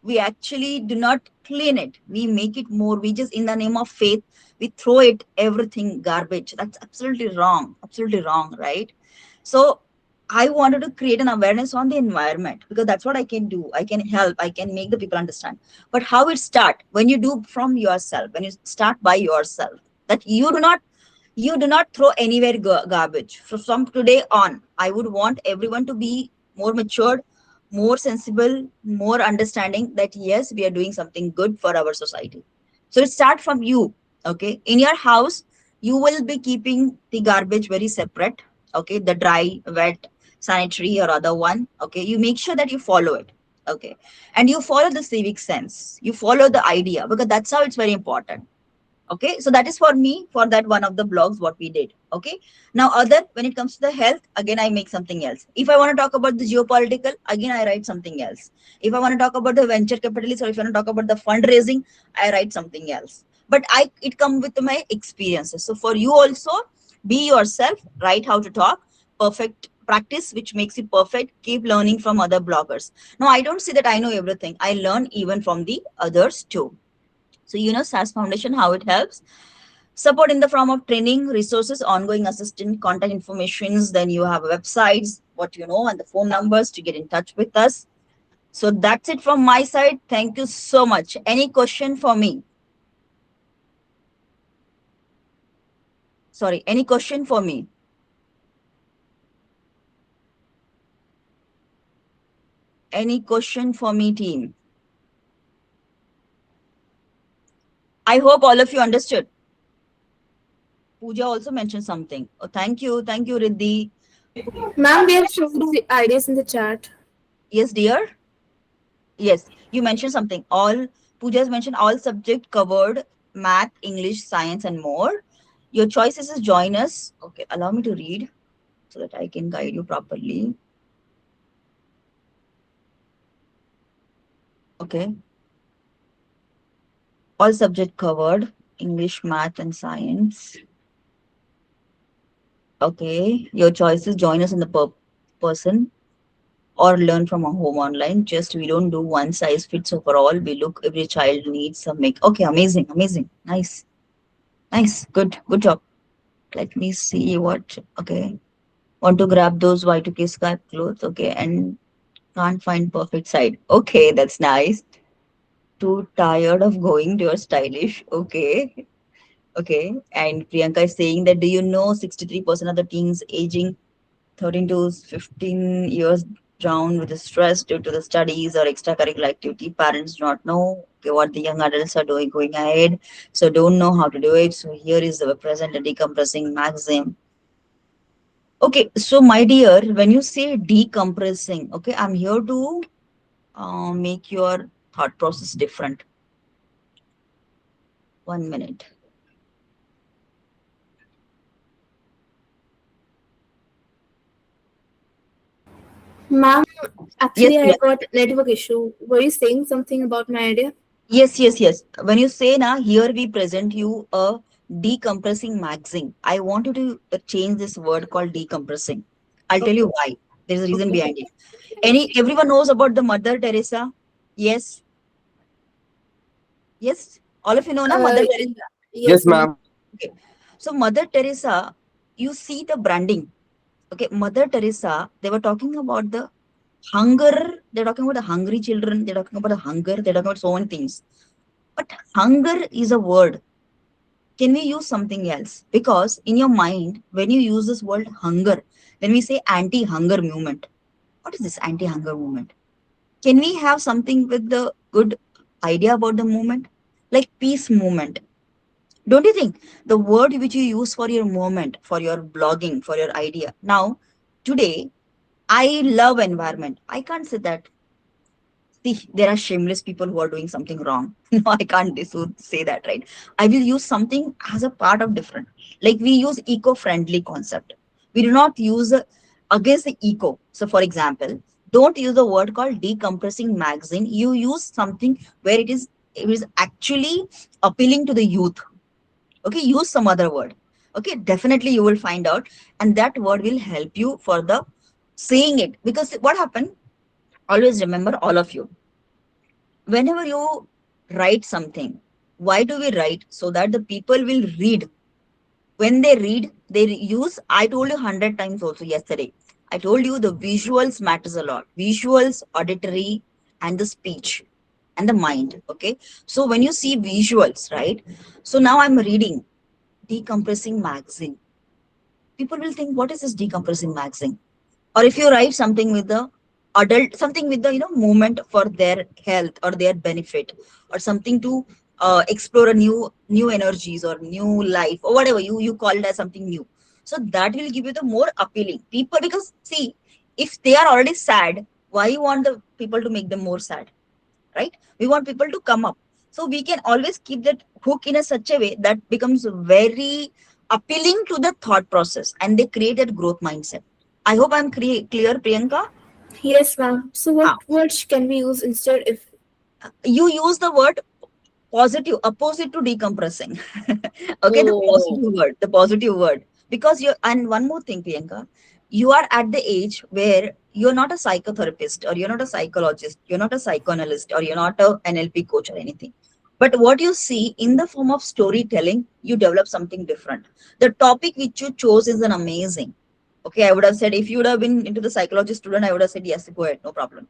we actually do not clean it. We make it more. We just, in the name of faith, we throw it everything garbage. That's absolutely wrong, right? So I wanted to create an awareness on the environment because that's what I can do. I can help, I can make the people understand. But how it start, when you do from yourself, when you start by yourself, that you do not throw anywhere garbage. So from today on, I would want everyone to be more matured, more sensible, more understanding that yes, we are doing something good for our society. So it start from you. Okay, in your house, you will be keeping the garbage very separate. Okay, the dry, wet, sanitary or other one. Okay, you make sure that you follow it. Okay, and you follow the civic sense. You follow the idea because that's how it's very important. Okay, so that is for me, for that one of the blogs what we did. Okay, now other, when it comes to the health, again I make something else. If I want to talk about the geopolitical, again I write something else. If I want to talk about the venture capitalists, or if I want to talk about the fundraising, I write something else. But it come with my experiences. So for you also, be yourself, write how to talk, perfect practice which makes you perfect, keep learning from other bloggers. Now I don't say that I know everything, I learn even from the others too. So, SAS Foundation, how it helps. Support in the form of training, resources, ongoing assistance, contact informations. Then you have websites, what you know, and the phone numbers to get in touch with us. So that's it from my side. Thank you so much. Any question for me? Sorry, any question for me? Any question for me, team? I hope all of you understood. Pooja also mentioned something. Oh, thank you, Riddhi. Ma'am, we have showed the ideas in the chat. Yes, dear. Yes, you mentioned something. All Pooja has mentioned all subject covered: math, English, science, and more. Your choices is join us. Okay, allow me to read so that I can guide you properly. Okay, all subject covered: English, math, and science. Okay, your choices join us in the person or learn from a home online. Just we don't do one size fits for all. We look every child needs some make. Okay, amazing, amazing, nice, nice, good job. Let me see what. Okay, want to grab those Y2K scarf clothes. Okay, and can't find perfect side. Okay, that's nice. Too tired of going to your stylish. Okay, okay. And Priyanka is saying that do you know 63% of the teens aging 13 to 15 years drown with the stress due to the studies or extracurricular activity. Parents do not know okay, what the young adults are doing going ahead, so don't know how to do it. So here is the present decompressing maxim. Okay, so my dear, when you say decompressing, okay, I'm here to make your thought process different. 1 minute. Ma'am, Yes, actually, I Priya. got network issue. Were you saying something about my idea? Yes. When you say na, here we present you a decompressing magazine. I want you to change this word called decompressing. I'll tell you why. There's a reason Okay. behind it. Everyone knows about the Mother Teresa? Yes, yes. All of you know na Mother Teresa. Yeah. Yes, Yes, ma'am. ma'am. Okay. So Mother Teresa, you see the branding. Okay, Mother Teresa, they were talking about the hunger. They're talking about the hungry children. They're talking about the hunger. They're talking about so many things. But hunger is a word. Can we use something else? Because in your mind, when you use this word hunger, then we say anti-hunger movement. What is this anti-hunger movement? Can we have something with the good idea about the movement? Like peace movement. Don't you think? The word which you use for your movement, for your blogging, for your idea. Now, today, I love environment. I can't say that. See, there are shameless people who are doing something wrong. No, I can't say that, right? I will use something as a part of different. Like we use eco-friendly concept. We do not use against the eco. So, for example, don't use the word called decompressing magazine. You use something where it is actually appealing to the youth. Okay, use some other word. Okay, definitely you will find out, and that word will help you for the saying it. Because what happened? Always remember, all of you, whenever you write something, why do we write? So that the people will read. When they read, they use, I told you 100 times also yesterday. I told you the visuals matters a lot. Visuals, auditory, and the speech and the mind. Okay. So when you see visuals, right? So now I'm reading decompressing magazine. People will think, what is this decompressing magazine? Or if you write something with the adult, something with the movement for their health or their benefit, or something to explore a new energies or new life or whatever you call it as something new, so that will give you the more appealing people. Because see, if they are already sad, why you want the people to make them more sad, right? We want people to come up. So we can always keep that hook in a such a way that becomes very appealing to the thought process, and they create that growth mindset. I hope I'm clear, Priyanka. Yes, ma'am. So, what Ah, words can we use instead if. you use the word positive, opposite to decompressing. Okay, Oh. the positive word. Because and one more thing, Priyanka, you are at the age where you're not a psychotherapist, or you're not a psychologist, you're not a psychoanalyst, or you're not a NLP coach or anything. But what you see in the form of storytelling, you develop something different. The topic which you chose is an amazing. Okay, I would have said, if you would have been into the psychology student, I would have said yes, go ahead, no problem.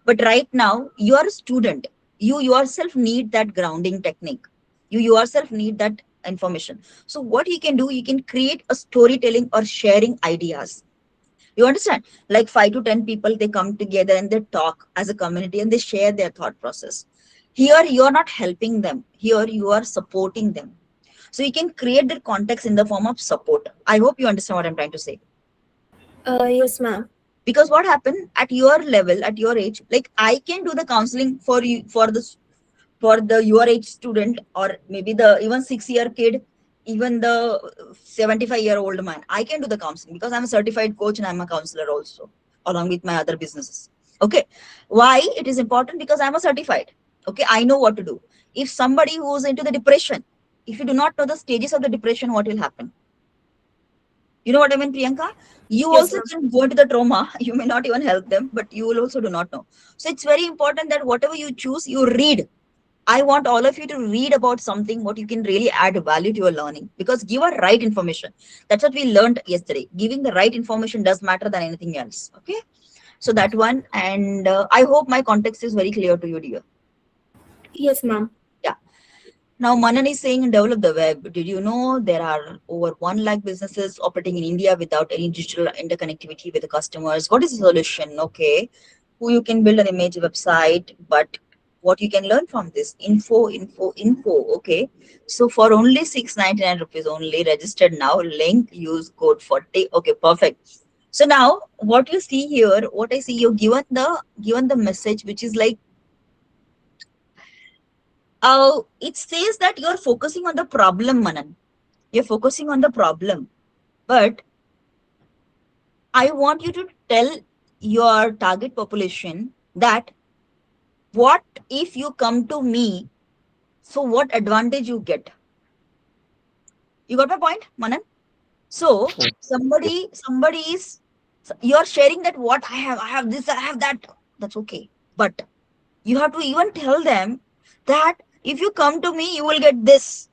But right now, you are a student. You yourself need that grounding technique. You yourself need that information. So what you can do, you can create a storytelling or sharing ideas. You understand? Like 5 to 10 people, they come together and they talk as a community and they share their thought process. Here you are not helping them. Here you are supporting them. So you can create that context in the form of support. I hope you understand what I'm trying to say. Yes, ma'am. Because what happened at your level, at your age, like I can do the counseling for you for the your age student, or maybe the even 6 year kid, even the 75-year-old man. I can do the counseling because I'm a certified coach and I'm a counselor also, along with my other businesses. Okay. Why it is important? Because I'm a certified. Okay. I know what to do. If somebody who's into the depression, if you do not know the stages of the depression, what will happen? You know what I mean, Priyanka? You Yes, also ma'am. can go into the trauma. You may not even help them, but you will also do not know. So it's very important that whatever you choose, you read. I want all of you to read about something what you can really add value to your learning, because give a right information. That's what we learned yesterday. Giving the right information does matter than anything else. Okay. So that one, and I hope my context is very clear to you, dear. Yes, ma'am. Yeah. Now, Manan is saying develop the web. Did you know there are over 1 lakh businesses operating in India without any digital interconnectivity with the customers? What is the solution? Okay. Who you can build an image website, but what you can learn from this info. Okay. So for only 699 rupees only, registered now, link, use code 40. Okay, perfect. So now what you see here, what I see, you're given the message, which is like it says that you're focusing on the problem, Manan. You're focusing on the problem. But I want you to tell your target population that what if you come to me, so what advantage you get? You got my point, Manan? So somebody is, you're sharing that what I have this, I have that. That's okay. But you have to even tell them that if you come to me, you will get this.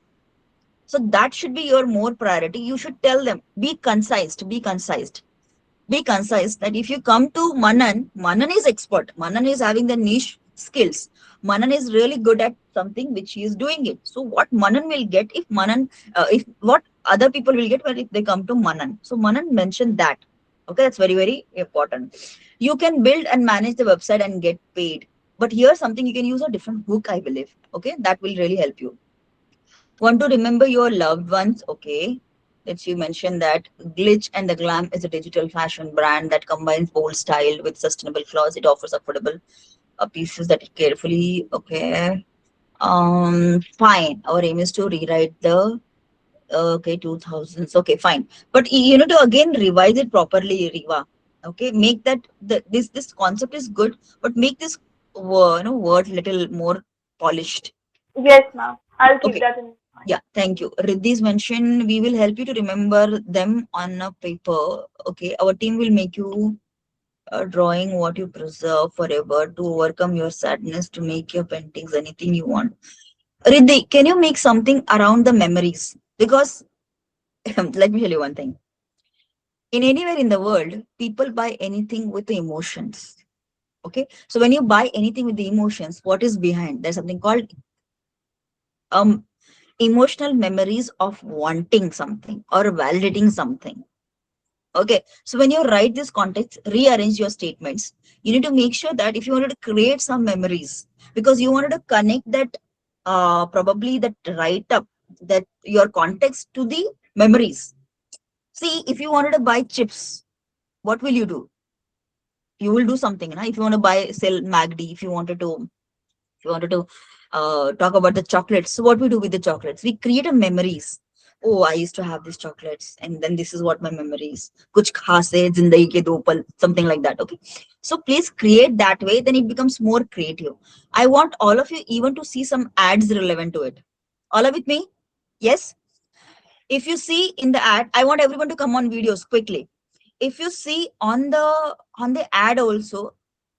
So that should be your more priority. You should tell them, be concise, be concise that if you come to Manan is expert. Manan is having the niche skills. Manan is really good at something which he is doing it. So what Manan will get if if what other people will get when if they come to Manan. So Manan mentioned that. Okay, that's very, very important. You can build and manage the website and get paid. But here's something you can use a different hook, I believe. Okay, that will really help you. Want to remember your loved ones? Okay. Let's you mention that Glitch and the Glam is a digital fashion brand that combines bold style with sustainable clothes. It offers affordable pieces that it carefully. Okay. Fine. Our aim is to rewrite the okay 2000s. Okay, fine. But you need to again revise it properly, Riva. Okay, make that this concept is good, but make this word little more polished. Yes, ma'am. I'll keep Okay. that in mind. Yeah, thank you. Riddhi's mentioned we will help you to remember them on a paper. Okay, our team will make you a drawing what you preserve forever to overcome your sadness, to make your paintings anything you want. Riddhi, can you make something around the memories? Because let me tell you one thing. In anywhere in the world, people buy anything with the emotions. Okay, so when you buy anything with the emotions, what is behind? There's something called um emotional memories of wanting something or validating something. Okay, so when you write this context, rearrange your statements. You need to make sure that if you wanted to create some memories, because you wanted to connect that, probably that write up, that your context to the memories. See, if you wanted to buy chips, what will you do? You will do something. If you want to buy, sell MACD, if you wanted to talk about the chocolates, so what we do with the chocolates, we create a memories. Oh, I used to have these chocolates, and then this is what my memories. Kuch khas hai zindagi ke do pal, something like that. Okay, so please create that way. Then it becomes more creative. I want all of you even to see some ads relevant to it. All are with me? Yes. If you see in the ad, I want everyone to come on videos quickly. If you see on the ad also,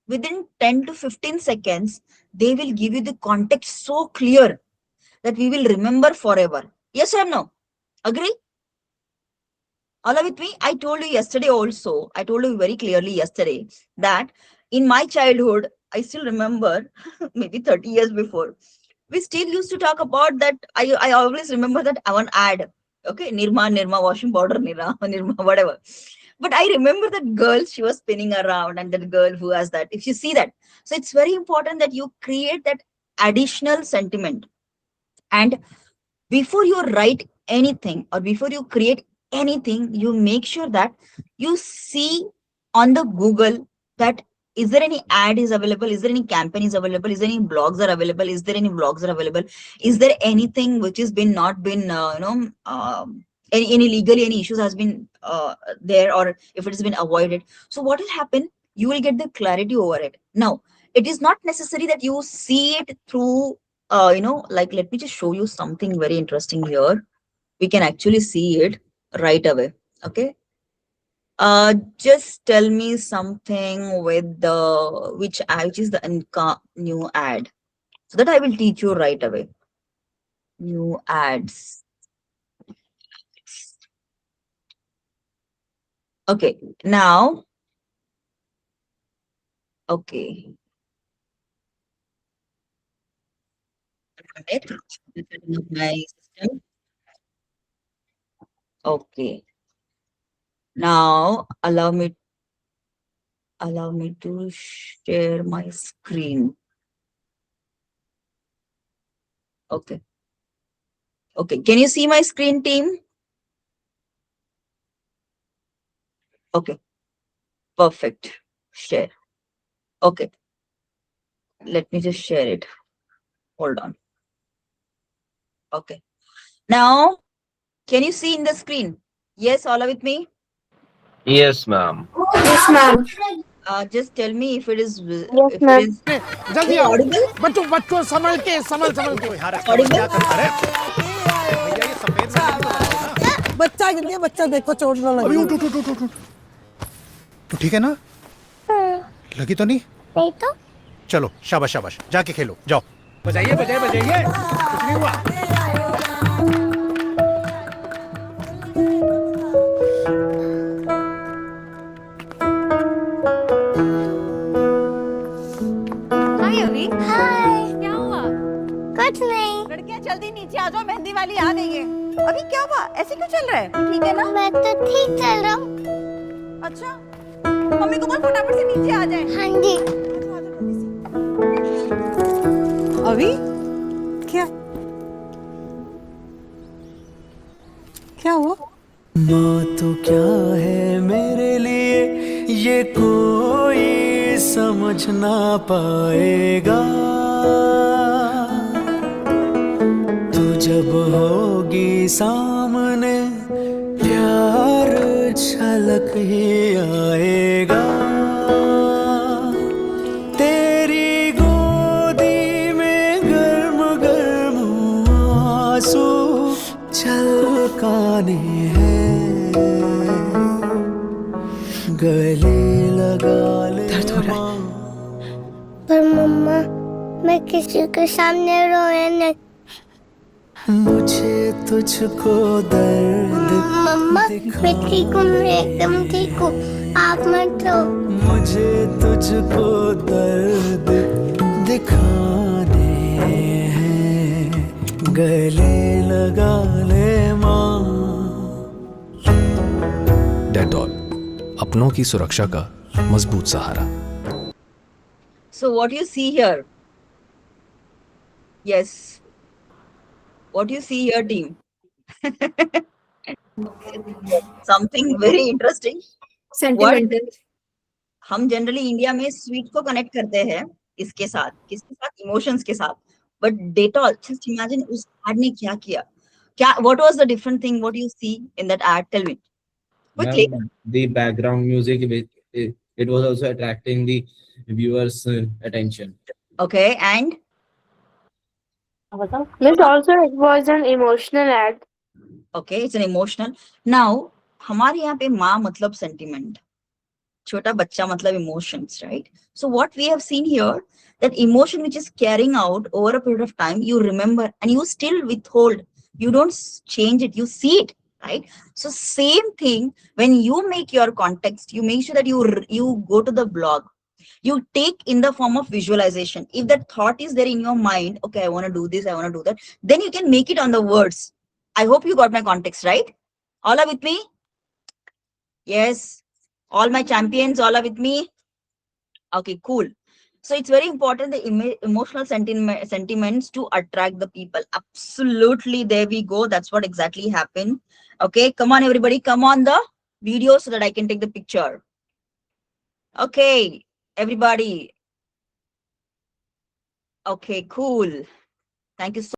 within 10 to 15 seconds, they will give you the context so clear that we will remember forever. Yes or no? Agree? All are with me? I told you yesterday also, I told you very clearly yesterday that in my childhood, I still remember maybe 30 years before, we still used to talk about that. I always remember that one ad. Okay, Nirma washing powder, Nirma, whatever. But I remember that girl, she was spinning around, and that girl who has that. If you see that, so it's very important that you create that additional sentiment. And before you write anything or before you create anything, you make sure that you see on the Google that is there any ad is available, is there any campaign is available, is there any blogs are available, is there any vlogs are available, is there anything which has been not been any legally any issues has been there, or if it has been avoided. So what will happen, you will get the clarity over it. Now it is not necessary that you see it through like, let me just show you something very interesting here. We can actually see it right away. Okay. Just tell me something with the which is the new ad, so that I will teach you right away. New ads. Okay. Now, okay. Right. Setting up my system. Okay. Now allow me to share my screen. Okay. Okay. Can you see my screen, team? Okay. Perfect. Share. Okay. Let me just share it. Hold on. Okay. Now, can you see in the screen? Yes, all are with me? Yes, ma'am. Yes, ma'am. Just tell me if it is Yes, if it ma'am. is audible. बच्चों बच्चों संभल के संभल संभल के यार कमल Audible. क्या कर अरे भैया ये सफेद वाली भी तो बताओ ना बच्चा गिर गया बच्चा देखो चोट ना अभी लगी उठ उठ उठ उठ उठ तो ठीक है ना लगी तो नहीं नहीं तो चलो शाबाश शाबाश जाके खेलो जाओ बजाइए बजाइए बजाइए कुछ नहीं हुआ हाय अभी हाय, क्या हुआ कुछ नहीं। लड़कियां जल्दी नीचे आ जाओ मेहंदी वाली आ गई है अभी क्या हुआ ऐसे क्यों चल रहा है ठीक है ना मैं तो ठीक चल रहा हूँ। अच्छा मम्मी को बोल फटाफट से नीचे आ जाए हाँ जी। अभी क्या क्या हुआ माँ तो क्या है मेरे लिए ये कोई समझ ना पाएगा तू जब होगी सामने प्यार झलक ही आएगा तेरी गोदी में गर्म गर्म आंसू छलकाने हैं गले लगा ले दर्द हो रहा है पर मम्मा मैं किसी के सामने रोया नहीं। मुझे तुझको दर्द मम्मा मैं ठीक हूँ, मैं एकदम ठीक हूँ, आप मत रो। मुझे तुझको दर्द दिखाने हैं गले लगा ले माँ डेटॉल अपनों की सुरक्षा का मजबूत सहारा। So what you see here? Yes. What you see here, team? Something very interesting. What sentimental. हम जनरली इंडिया में स्वीट को कनेक्ट करते हैं इसके साथ, किसके साथ? इमोशंस के साथ। बट डेटॉल, जस्ट इमेजिन उस एड ने क्या किया? क्या what was the different thing what you see in that ad? Tell me quickly. Ma'am, the background music, it was also attracting the viewers' attention. Okay, and Miss, also it was an emotional ad. okay, it's an emotional. Now हमारे यहाँ पे माँ मतलब sentiment, छोटा बच्चा मतलब emotions, right? So what we have seen here, that emotion which is carrying out over a period of time, you remember and you still withhold. You don't change it, you see it, right? So same thing when you make your context, you make sure that you go to the blog, you take in the form of visualization. If that thought is there in your mind, okay, I want to do this, I want to do that, then you can make it on the words. I hope you got my context, right? All are with me? Yes. All my champions, all are with me? Okay, cool. So it's very important the emotional sentiments to attract the people. Absolutely, there we go. That's what exactly happened. Okay, come on, everybody, come on the video so that I can take the picture. Okay, everybody. Okay, cool. Thank you so